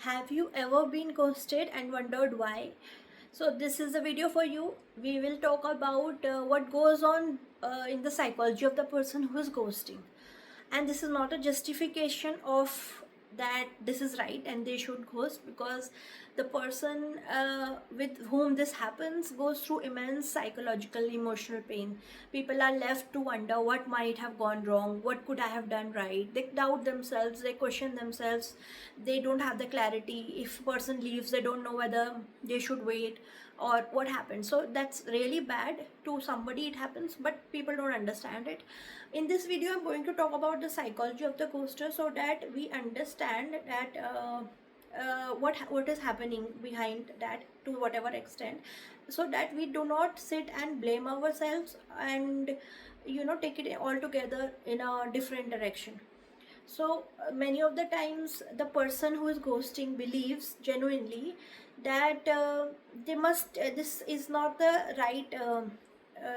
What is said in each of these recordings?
Have you ever been ghosted and wondered why? So this is the video for you. We will talk about what goes on in the psychology of the person who is ghosting. And this is not a justification of that this is right and they should ghost, because the person with whom this happens goes through immense psychological emotional pain. People are left to wonder what might have gone wrong, what could I have done right. They doubt themselves, they question themselves, they don't have the clarity. If a person leaves, they don't know whether they should wait or what happened. So that's really bad. To somebody it happens, but people don't understand it. In this video I'm going to talk about the psychology of the ghoster, so that we understand that what is happening behind that, to whatever extent, so that we do not sit and blame ourselves and take it all together in a different direction. So many of the times the person who is ghosting believes genuinely that they must this is not the right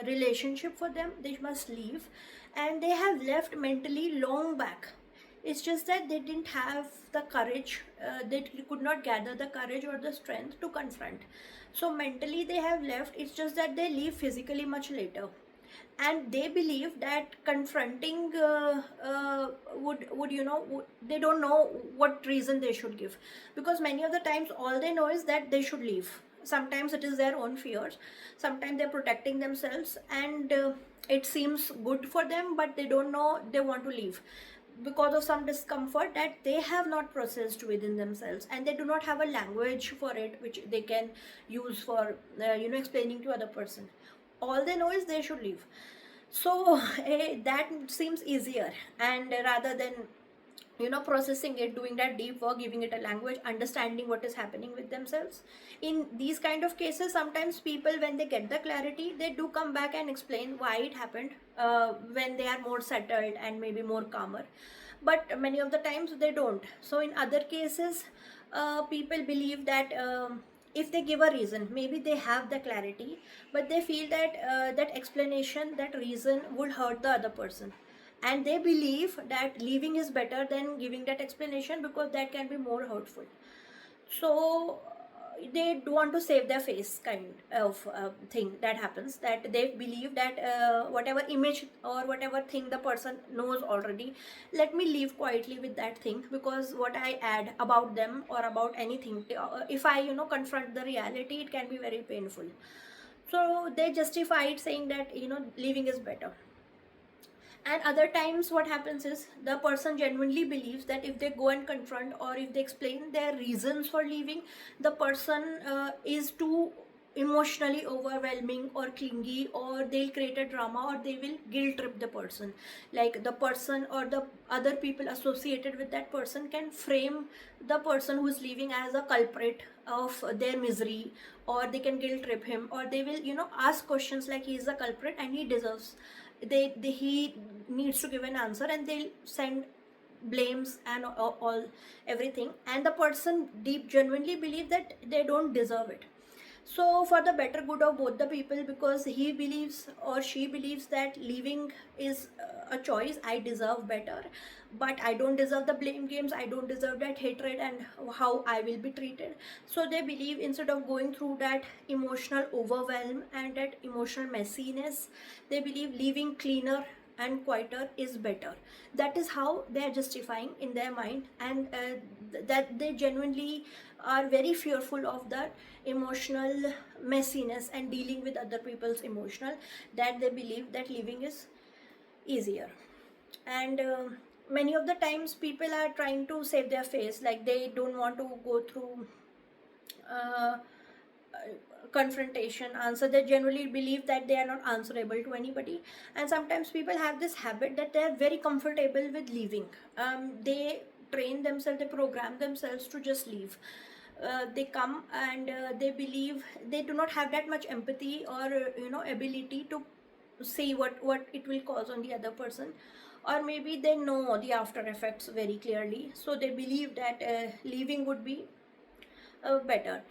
relationship for them, they must leave, and they have left mentally long back. It's just that they didn't have the courage, they could not gather the courage or the strength to confront. So mentally they have left, it's just that they leave physically much later. And they believe that confronting would they don't know what reason they should give, because many of the times all they know is that they should leave. Sometimes it is their own fears, sometimes they're protecting themselves, and it seems good for them, but they don't know they want to leave because of some discomfort that they have not processed within themselves, and they do not have a language for it which they can use for explaining to other person. All they know is they should leave. So that seems easier, and rather than processing it, doing that deep work, giving it a language, understanding what is happening with themselves. In these kind of cases, sometimes people, when they get the clarity, they do come back and explain why it happened, when they are more settled and maybe more calmer. But many of the times they don't. So in other cases, people believe that if they give a reason, maybe they have the clarity, but they feel that that explanation, that reason would hurt the other person, and they believe that leaving is better than giving that explanation, because that can be more hurtful. So they do want to save their face, kind of thing that happens, that they believe that whatever image or whatever thing the person knows already, let me leave quietly with that thing, because what I add about them or about anything, if I confront the reality, it can be very painful. So they justify it, saying that leaving is better. And other times what happens is the person genuinely believes that if they go and confront, or if they explain their reasons for leaving, the person is too emotionally overwhelming or clingy, or they'll create a drama, or they will guilt trip the person. Like the person or the other people associated with that person can frame the person who is leaving as a culprit of their misery, or they can guilt trip him, or they will ask questions like he is a culprit and he deserves, he needs to give an answer, and they'll send blames and all everything, and the person deep genuinely believe that they don't deserve it. So for the better good of both the people, because he believes or she believes that leaving is a choice, I deserve better, but I don't deserve the blame games, I don't deserve that hatred and how I will be treated. So they believe, instead of going through that emotional overwhelm and that emotional messiness, they believe leaving cleaner and quieter is better. That is how they are justifying in their mind, and that they genuinely are very fearful of that emotional messiness and dealing with other people's emotional, that they believe that leaving is easier. And many of the times people are trying to save their face, like they don't want to go through uh, confrontation answer. They generally believe that they are not answerable to anybody, and sometimes people have this habit that they are very comfortable with leaving. They train themselves, they program themselves to just leave. They come and they believe they do not have that much empathy or ability to see what it will cause on the other person, or maybe they know the after effects very clearly, so they believe that leaving would be better.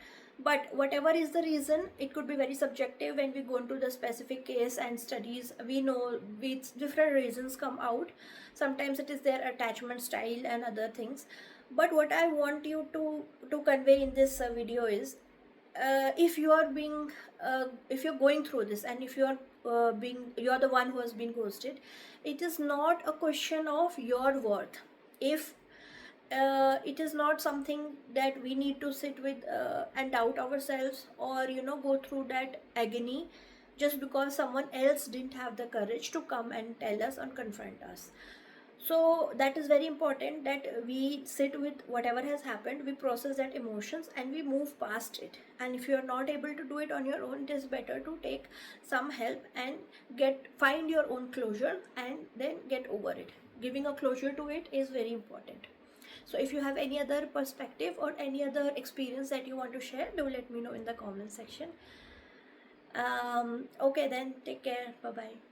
But whatever is the reason, it could be very subjective. When we go into the specific case and studies, we know with different reasons come out. Sometimes it is their attachment style and other things, But what I want you to convey in this video is, if you are being if you're going through this, and if you're the one who has been ghosted, it is not a question of your worth. If it is not something that we need to sit with and doubt ourselves, or go through that agony just because someone else didn't have the courage to come and tell us and confront us. So that is very important, that we sit with whatever has happened, we process that emotions, and we move past it. And if you are not able to do it on your own, it is better to take some help and find your own closure, and then get over it. Giving a closure to it is very important. So if you have any other perspective or any other experience that you want to share, do let me know in the comment section. Okay, then take care. Bye bye.